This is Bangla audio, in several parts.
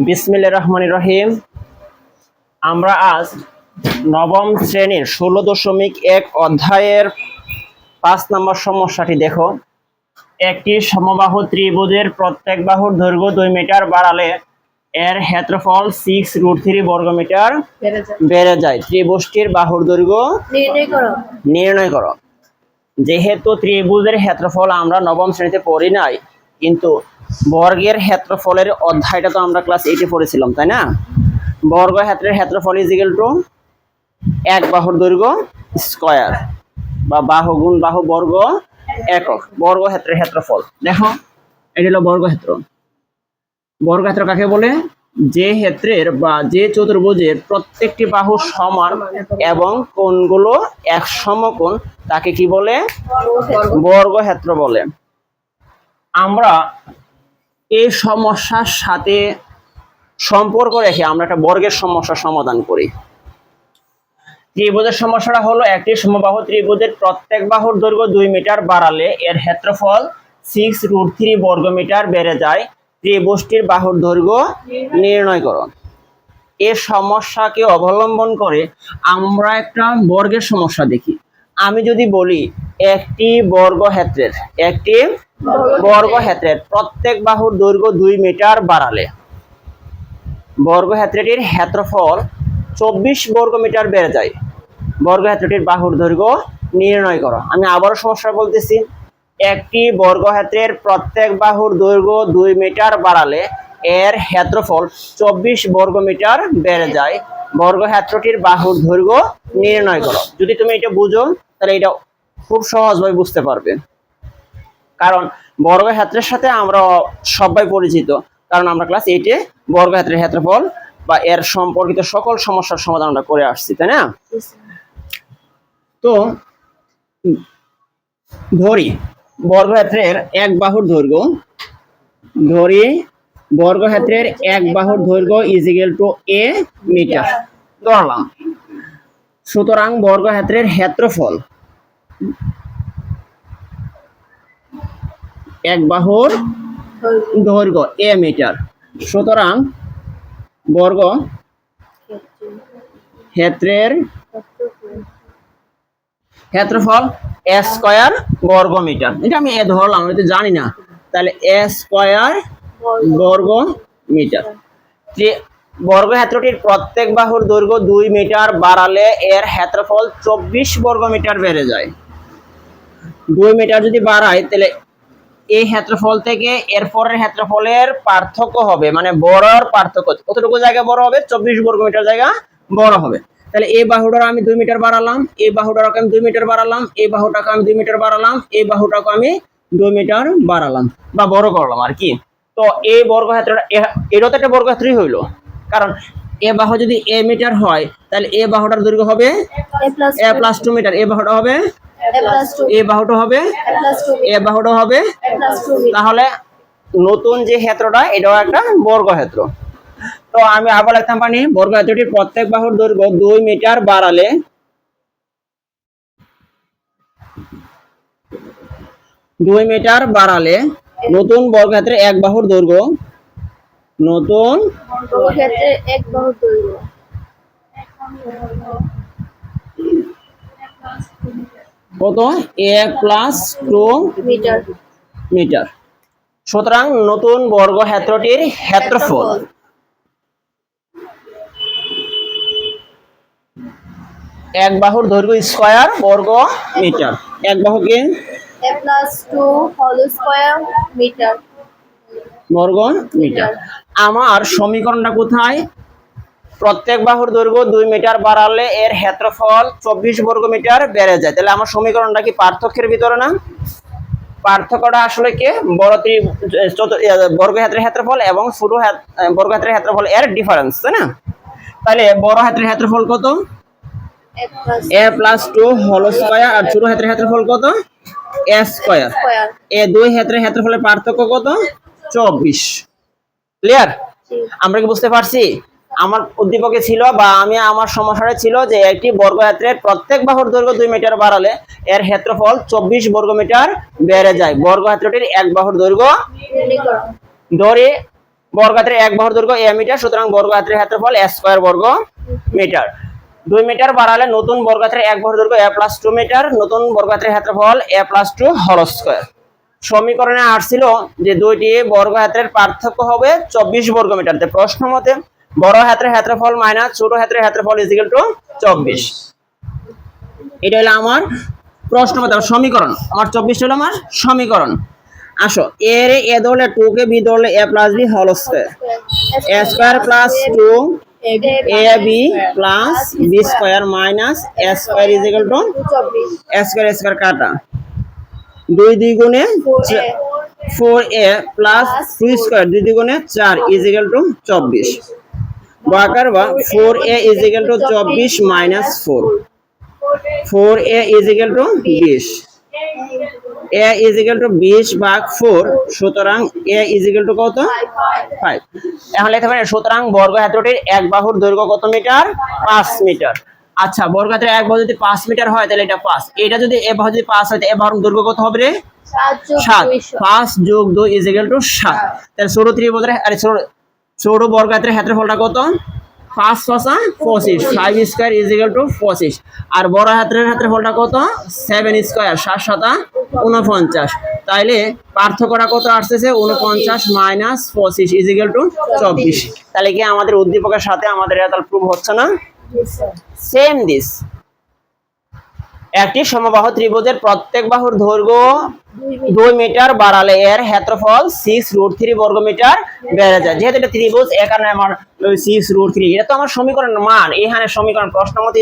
বিসমিল্লাহির রহমানির রহিম। আমরা আজ নবম শ্রেণীর 16.1 অধ্যায়ের 5 নম্বর সমস্যাটি দেখো। একটি সমবাহু ত্রিভুজের প্রত্যেক বাহুর দৈর্ঘ্য 2 মিটার বাড়ালে এর ক্ষেত্রফল 6√3 বর্গমিটার বেড়ে যায়। ত্রিভুজটির বাহুর দৈর্ঘ্য নির্ণয় করো। যেহেতু ত্রিভুজের ক্ষেত্রফল আমরা নবম শ্রেণীতে পড়ি নাই, কিন্তু বর্গের ক্ষেত্রফলের অধ্যায়টা তো আমরা ক্লাস 8 এ পড়েছিলাম, তাই না? বর্গক্ষেত্রের ক্ষেত্রফল ইজ ইকুয়াল টু এক বাহুর দৈর্ঘ্য স্কয়ার, বা বাহু গুণ বাহু বর্গ একক। বর্গক্ষেত্রের ক্ষেত্রফল দেখো, এটা হলো বর্গক্ষেত্র। বর্গক্ষেত্র কাকে বলে? যে ক্ষেত্রের বা যে চতুর্ভুজের প্রত্যেকটি বাহু সমান এবং কোণগুলো এক সমকোণ, তাকে কি বলে? বর্গক্ষেত্র বলে। আমরা এই সমস্যার সাথে সম্পর্ক রেখে আমরা একটা বর্গের সমস্যার সমাধান করি। ত্রিভুজের সমস্যাটা হলো, একটি সমবাহু ত্রিভুজের প্রত্যেক বাহুর দৈর্ঘ্য 2 মিটার বাড়ালে এর ক্ষেত্রফল 6√3 বর্গমিটার বেড়ে যায়। ত্রিভুজটির বাহুর দৈর্ঘ্য নির্ণয় করো। এই সমস্যাকে অবলম্বন করে আমরা একটা বর্গের সমস্যা দেখি। আমি যদি বলি একটি বর্গক্ষেত্রের প্রত্যেক বাহুর দৈর্ঘ্য 2 মিটার বাড়ালে বর্গক্ষেত্রটির ক্ষেত্রফল 24 বর্গমিটার বেড়ে যায়। বর্গক্ষেত্রটির বাহুর দৈর্ঘ্য নির্ণয় করো। আমি আবারও সমস্যা বলতেছি। একটি বর্গক্ষেত্রের প্রত্যেক বাহুর দৈর্ঘ্য 2 মিটার বাড়ালে এর ক্ষেত্রফল 24 বর্গমিটার বেড়ে যায়। বর্গক্ষেত্রটির বাহুর দৈর্ঘ্য নির্ণয় করো। যদি তুমি এটা বুঝো তাহলে এটা খুব সহজভাবে বুঝতে পারবে, কারণ বর্গক্ষেত্রের সাথে আমরা সবাই পরিচিত, কারণ আমরা ক্লাস 8 এ বর্গক্ষেত্রের ক্ষেত্রফল বা এর সম্পর্কিত সকল সমস্যার সমাধান আমরা করে আসছি, তাই না? তো ধরি বর্গক্ষেত্রের এক বাহুর দৈর্ঘ্য, বর্গক্ষেত্রের এক বাহুর দৈর্ঘ্য is equal to a metre ধরলাম। সুতরাং বর্গক্ষেত্রের ক্ষেত্রফল এক বাহুর দৈর্ঘ্য a মিটার। সুতরাং বর্গক্ষেত্রের ক্ষেত্রফল a স্কয়ার বর্গমিটার। এটা আমি ধরলাম, আমি তো জানি না, তাহলে a স্কয়ার বর্গমিটার। বর্গক্ষেত্রটির প্রত্যেক বাহুর দৈর্ঘ্য 2 মিটার বাড়ালে এর ক্ষেত্রফল 24 বর্গমিটার বেড়ে যায়। 2 মিটার যদি বাড়ায় তাহলে এই ক্ষেত্রফল থেকে এর পরের ক্ষেত্রফলের পার্থক্য হবে, মানে বড়র পার্থক্য কতটুকু জায়গা বড় হবে? 24 বর্গমিটার জায়গা বড় হবে। তাহলে এই বাহুটার আমি 2 মিটার বাড়ালাম, এই বাহুটাকে আমি 2 মিটার বাড়ালাম, এই বাহুটাকে আমি 2 মিটার বাড়ালাম, এই বাহুটাকে আমি 2 মিটার বাড়ালাম বা বড় করলাম আর কি। তো এই বর্গক্ষেত্রটা এটাও তো একটা বর্গক্ষেত্রই হইলো, কারণ এ বাহু যদি a মিটার হয় তাহলে এ বাহুটার দৈর্ঘ্য হবে a + 2 মিটার, এই বাহুটা হবে এই বাহুটা হবে এই বাহুটা হবে। তাহলে নতুন যে ক্ষেত্রটা এটাও একটা বর্গক্ষেত্র। তো আমি আবার লিখতাম পারি, বর্গক্ষেত্রটির প্রত্যেক বাহুর দৈর্ঘ্য 2 মিটার বাড়ালে নতুন বর্গক্ষেত্রের এক বাহুর দৈর্ঘ্য কত? a + 2 metre. সুতরাং নতুন বর্গক্ষেত্রটির ক্ষেত্রফল এক বাহুর দৈর্ঘ্য স্কয়ার বর্গ মিটার। এক বাহুকে a + 2 হোল স্কয়ার মিটার বর্গ মিটার। আমার সমীকরণটা কোথায়? প্রত্যেক বাহুর দৈর্ঘ্য 2 মিটার বাড়ালে এর ক্ষেত্রফল 24 বর্গমিটার বেড়ে যায়। তাহলে আমার সমীকরণটা কি পার্থক্যের ভিতরে না? পার্থক্যটা আসলে কি? বর্গক্ষেত্রের ক্ষেত্রফল এবং ছোট বর্গক্ষেত্রের ক্ষেত্রফল এর ডিফারেন্স, তাই না? তাহলে বড় ক্ষেত্রের ক্ষেত্রফল কত? a + 2 হোল স্কয়ার, আর ছোট ক্ষেত্রের ক্ষেত্রফল কত? a square. এই দুই ক্ষেত্রের ক্ষেত্রফলের পার্থক্য কত? 24। ক্লিয়ার? আমরা কি বুঝতে পারছি? আমার উদ্দীপকে ছিল বা আমার সমস্যাটা ছিল যে একটি বর্গক্ষেত্রের প্রত্যেক বাহুর দৈর্ঘ্য 2 মিটার বাড়ালে এর ক্ষেত্রফল 24 বর্গমিটার বেড়ে যায়। বর্গক্ষেত্রটির এক বাহুর দৈর্ঘ্য ধরে বর্গক্ষেত্রের এক বাহুর দৈর্ঘ্য a মিটার, সুতরাং বর্গক্ষেত্রের ক্ষেত্রফল a স্কয়ার বর্গ মিটার। 2 মিটার বাড়ালে নতুন বর্গক্ষেত্রের এক বাহুর দৈর্ঘ্য a + 2 মিটার, নতুন বর্গক্ষেত্রের ক্ষেত্রফল a + 2 হোল স্কয়ার। সমীকরণে আসছিল যে দুইটি বর্গক্ষেত্রের পার্থক্য হবে 24 বর্গমিটার। তো প্রশ্ন মতে বড় ক্ষেত্রের ক্ষেত্রফল মাইনাস ছোট ক্ষেত্রের ক্ষেত্রফল = 24। এটা হলো আমার প্রশ্ন মতে সমীকরণ। আমার 24 হলো আমার সমীকরণ। আসো এর এ ধরলে 2 কে বি ধরলে a + b whole square, a square + 2 ab + b square minus a square = a square square কাটা 2 2 গুণে 4a + 2 স্কয়ার 2 2 গুণে 4 = 24। বাকার বা 4a = 24 - 4, 4a = 20, a = 20 ভাগ 4, সুতরাং a = কত? 5। এখন লিখতে পারি সুতরাং বর্গক্ষেত্রটির এক বাহুর দৈর্ঘ্য কত মিটার? 5 মিটার। আচ্ছা বর্গক্ষেত্রের এক বাহু যদি 5 মিটার হয় তাহলে এটা 5, এটা যদি এ বাহু যদি 5 হয় তাহলে এ বাহুর দৈর্ঘ্য কত হবে রে? 7। 5 + 2 = 7। তাহলে ছোট ত্রিভুজের ছোট বর্গক্ষেত্রের ক্ষেত্রফলটা কত? 5 × 5 = 25, 5 স্কয়ার = 25। আর বড় ক্ষেত্রের ক্ষেত্রফলটা কত? 7 স্কয়ার 7 × 7 = 49। তাইলে পার্থক্যটা কত আসছে? 49 - 25 = 24। তাহলে কি আমাদের উদ্দীপকের সাথে আমাদের এটা প্রুভ হচ্ছে না? সেম দিস একটি সমবাহু ত্রিভুজের প্রত্যেক বাহুর দৈর্ঘ্য 2 মিটার বাড়ালে এর ক্ষেত্রফল 6√3 বর্গমিটার বেড়ে যায়। যেহেতু এটা ত্রিভুজ এখানে আমার 6√3, এটা তো আমার সমীকরণের মান। এখানে সমীকরণ প্রশ্ন মতে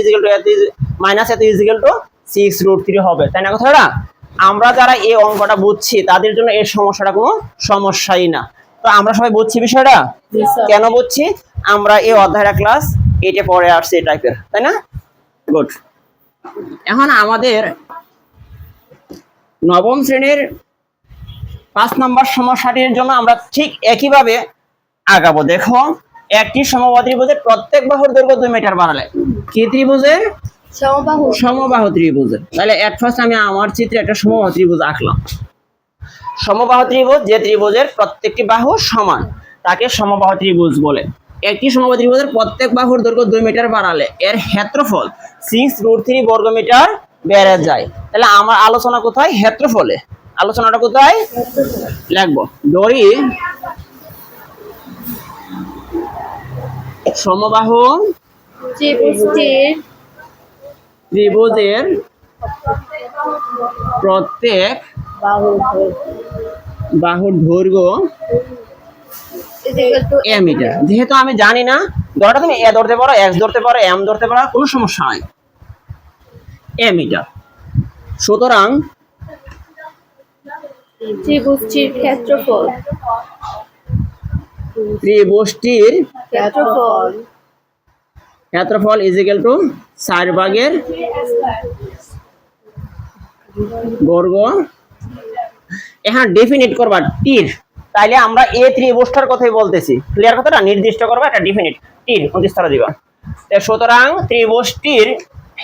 -6√3 হবে, তাই না কথাটা? আমরা যারা এই অঙ্কটা বুঝছি তাদের জন্য এই সমস্যাটা কোনো সমস্যাই না। তো আমরা সবাই বুঝছি বিষয়টা? কেন বুঝছি? আমরা এই অধ্যায়টা ক্লাস 8 এ পড়ে আসছি এই টাইপের, তাই না? গুড। এখন আমাদের নবম শ্রেণীর 5 নম্বর সমস্যাটির জন্য আমরা ঠিক একইভাবে আগাবো। দেখো একটি সমবাহু ত্রিভুজের প্রত্যেক বাহুর দৈর্ঘ্য 2 মিটার বাড়ালে কি ত্রিভুজের? সমবাহু ত্রিভুজের। তাহলে এট ফার্স্ট আমি আমার চিত্রে একটা সমবাহু ত্রিভুজ আঁকলাম। সমবাহু ত্রিভুজ যে ত্রিভুজের প্রত্যেকটি বাহু সমান তাকে সমবাহু ত্রিভুজ বলে। একটি সমবাহু ত্রিভুজের প্রত্যেক বাহুর দৈর্ঘ্য 2 মিটার বাড়ালে এর ক্ষেত্রফল 6√3 বর্গমিটার বেড়ে যায়। তাহলে আমার আলোচনা কোথায়? ক্ষেত্রফলে। আলোচনাটা কোথায় লিখবো? ধরি সমবাহু ত্রিভুজের প্রত্যেক বাহুর দৈর্ঘ্য a মিটার। যেহেতু আমি জানি না, ধরো তুমি a ধরতে পারো, x ধরতে পারো, m ধরতে পারো, কোনো সমস্যা নাই, a মিটার। সুতরাং ত্রিভুজটির ক্ষেত্রফল = 4 ভাগের বর্গ। এখন ডেফিনিট করবা টির, তাইলে আমরা এই ত্রিভুজটার কথাই বলতেছি। ক্লিয়ার কথাটা? নির্দিষ্ট করবা এটা ডেফিনিট টির 29 তারা দিবা। সুতরাং ত্রিভুজটির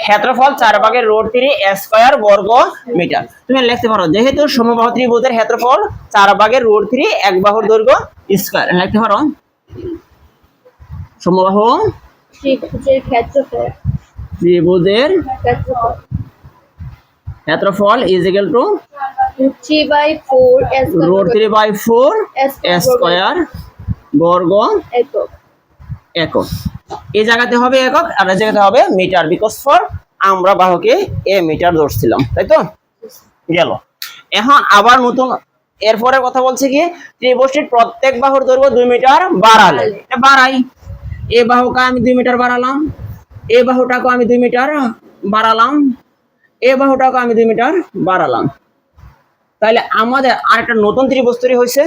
ক্ষেত্রফল 4/√3 a স্কয়ার বর্গ মিটার। তুমি লিখতে পারো যেহেতু সমবাহু ত্রিভুজের ক্ষেত্রফল 4/√3 এক বাহুর দৈর্ঘ্য স্কয়ার, লিখতে পারো সমবাহু ত্রিভুজের ক্ষেত্রফল √3/4 a স্কয়ার বর্গ একক। এই জায়গাতে হবে একক আর এই জায়গাতে হবে মিটার, বিকজ ফর আমরা বাহুকে a মিটার ধরছিলাম, তাই তো? গেল। এখন আবার নতুন এরপরে কথা বলছে কি ত্রিভুজটির প্রত্যেক বাহুর দৈর্ঘ্য 2 মিটার বাড়ালে, এটা বাড়াই। এই বাহুকে আমি 2 মিটার বাড়ালাম, এই বাহুটাকে আমি 2 মিটার বাড়ালাম, এই বাহুটাকে আমি 2 মিটার বাড়ালাম। তাহলে আমাদের আরেকটা নতুন ত্রিভুজ তৈরি হয়েছে।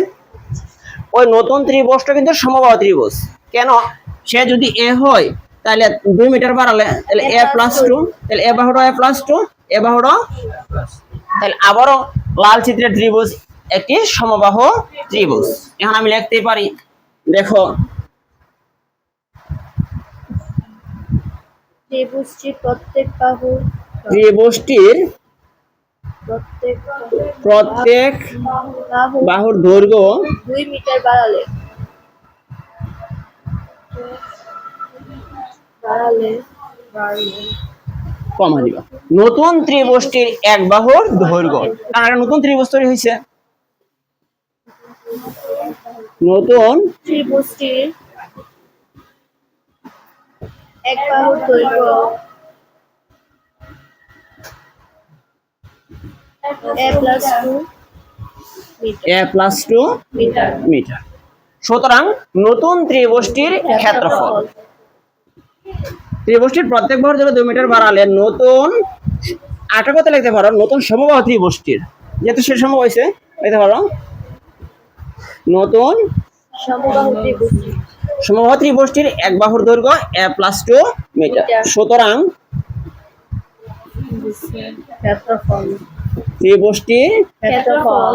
ওই নতুন ত্রিভুজটা কিন্তু সমবাহু ত্রিভুজ। কেন? সে যদি a হয় তাহলে 2 মিটার বাড়ালে তাহলে a + 2, তাহলে এ বাহুটা a + 2, এ বাহুটা, তাহলে আবারও লাল চিত্রের ত্রিভুজ একটি সমবাহু ত্রিভুজ। এখন আমি লিখতে পারি, দেখো ত্রিভুজটির প্রত্যেক বাহুর ত্রিভুজটির প্রত্যেক প্রত্যেক বাহু বাহুর দৈর্ঘ্য 2 মিটার বাড়ালে বাড়ালে কমা দিবা। নতুন ত্রিভুজটির এক বাহুর দৈর্ঘ্য, কারণ একটা নতুন ত্রিভুজ তৈরি হয়েছে। নতুন ত্রিভুজটির এক বাহুর দৈর্ঘ্য a+2 a+2 মিটার। মিটার। সুতরাং নতুন ত্রিভুজটির ক্ষেত্রফল, ত্রিভুজটির প্রত্যেক বাহুর দৈর্ঘ্য 2 মিটার বাড়ালে নতুন, আটা কথা লিখতে পারো নতুন সমবাহু ত্রিভুজটির, যেহেতু সে সমবাহু হয়েছে লিখতে পারো নতুন সমবাহু ত্রিভুজটি সমবাহু ত্রিভুজটির এক বাহুর দৈর্ঘ্য a+2 মিটার। সুতরাং ক্ষেত্রফল ত্রিভুজটির ক্ষেত্রফল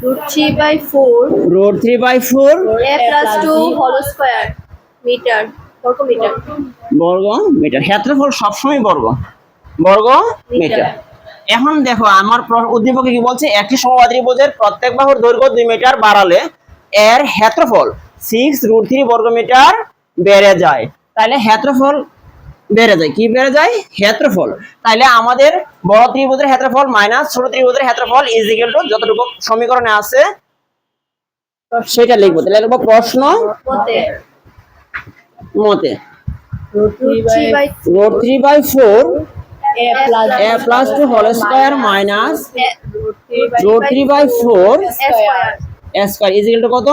√3/4 √3/4 a+2 হোল স্কয়ার মিটার বর্গ মিটার বর্গ মিটার। ক্ষেত্রফল সবসময় বর্গ মিটার। এখন দেখো আমার উদ্দীপকে কি বলছে, একটি সমবাহু ত্রিভুজের প্রত্যেক বাহুর দৈর্ঘ্য 2 মিটার বাড়ালে এর ক্ষেত্রফল 6√3 বর্গ মিটার বেড়ে যায়। তাহলে ক্ষেত্রফল বেড়ে যায়, কি বেড়ে যায়? ক্ষেত্রফল। তাহলে আমাদের বড় ত্রিভুজের ক্ষেত্রফল মাইনাস ছোট ত্রিভুজের ক্ষেত্রফল ইকুয়াল টু যতটুকু সমীকরণে আছে সেটা লিখবো। তাহলে লিখবো প্রশ্ন মতে √3/4 a+2 whole square minus √3/4 square equal to কত?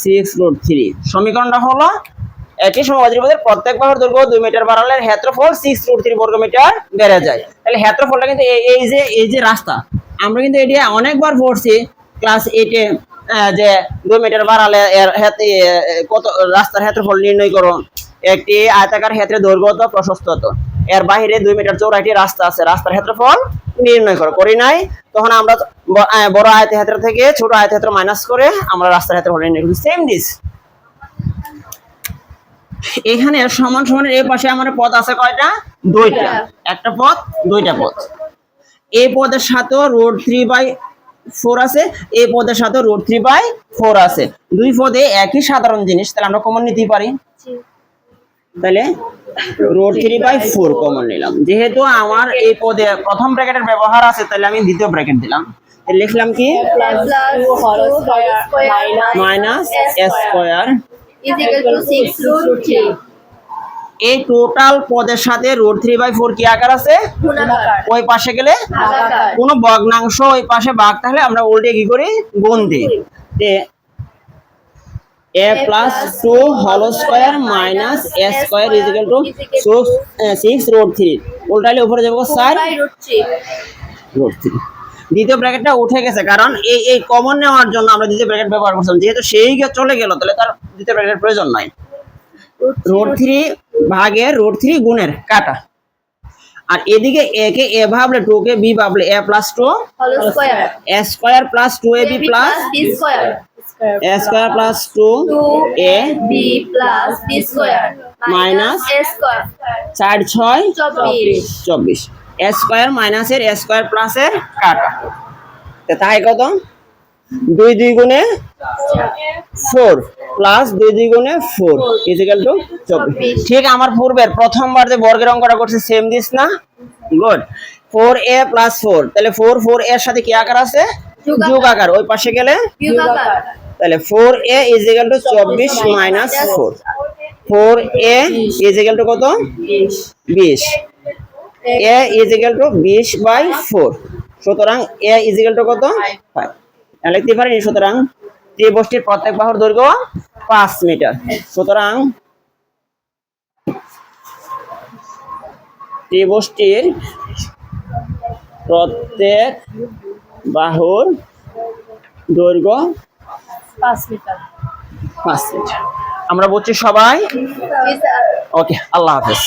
6√3। সমীকরণটা হলো একটি সমবাহু ত্রিভুজের প্রত্যেক বাহুর দৈর্ঘ্য 2 মিটার বাড়ালে ক্ষেত্রফল 6√3 বর্গ মিটার বেড়ে যায়। তাহলে ক্ষেত্রফলটা কিন্তু এই যে রাস্তা, আমরা কিন্তু এটি অনেকবার পড়ছি ক্লাস 8 এ, যে 2 মিটার বাড়ালে এর কত রাস্তার ক্ষেত্রফল নির্ণয় করো। একটি আয়তাকার ক্ষেত্রের দৈর্ঘ্য কত, প্রশস্ত কত, এর বাইরে 2 মিটার চওড়া একটি রাস্তা আছে, রাস্তার ক্ষেত্রফল নির্ণয় করো। করি নাই? তখন আমরা বড় আয়তক্ষেত্র থেকে ছোট আয়তক্ষেত্র মাইনাস করে আমরা রাস্তার ক্ষেত্রফল নির্ণয় করি। সেম দিস এখানে সমান সমানের এই পাশে আমার পদ আছে কয়টা? 2টা। একটা পদ, 2টা পদ। এই পদের সাথে √3/4 আছে, এই পদের সাথে √3/4 আছে। দুই পদে একই সাধারণ জিনিস, তাহলে আমরা কমন নিতেই পারি। তাহলে √3/4 কমন নিলাম। যেহেতু আমার এই পদে প্রথম ব্র্যাকেটের ব্যবহার আছে, তাহলে আমি দ্বিতীয় ব্র্যাকেট দিলাম। লিখলাম কি মাইনাস a স্কয়ার এই টোটাল পদের সাথে √3/4 কি আকার আছে? ওই পাশে গেলে কোন ভগ্নাংশ ওই পাশে ভাগ থাকলে আমরা উল্টে কি করি? গুণ দিই। a+2 whole square minus a square equal to 6√3 উল্টাইলে উপরে যাবো 4√3। দ্বিতীয় ব্র্যাকেটটা উঠে গেছে, কারণ এই কমন নেওয়ার জন্য আমরা দ্বিতীয় ব্র্যাকেট ব্যবহার করছিলাম। যেহেতু সেই চলে গেল, তাহলে তার দ্বিতীয় ব্র্যাকেটের প্রয়োজন নাই। √3 ভাগের √3 গুণের কাটা, আর এদিকে a কে a ভাবলে 2 কে b ভাবলে a+2 whole square a square plus 2ab plus b square a square plus 2ab plus b square minus a square 4 6 24 a square মাইনাসের a স্কয়ার প্লাসের কাটা, তাই কত? 2 2 গুণে 4 প্লাস 2 2 গুণে 4 ইকুয়াল টু 24। ঠিক আমার পূর্বের প্রথমবার যে বর্গের অঙ্কটা করছে সেম দিস না? গুড। 4a প্লাস 4, তাহলে 4 এর সাথে কি আকার আছে? যোগ আকার। ওই পাশে গেলে বিয়োগ আকার। তাহলে 4a equal to 24 minus 4। 4a equal to কত? 20। a equal to 20/4। সুতরাং a ইকুয়াল টু কত? 5। লিখতে পারি। সুতরাং ত্রিভুজটির প্রত্যেক বাহুর দৈর্ঘ্য 5 মিটার। সুতরাং ত্রিভুজটির প্রত্যেক বাহুর দৈর্ঘ্য 5 মিটার। 5 মিটার। আমরা বলছি সবাই জি স্যার। ওকে, আল্লাহ হাফেজ।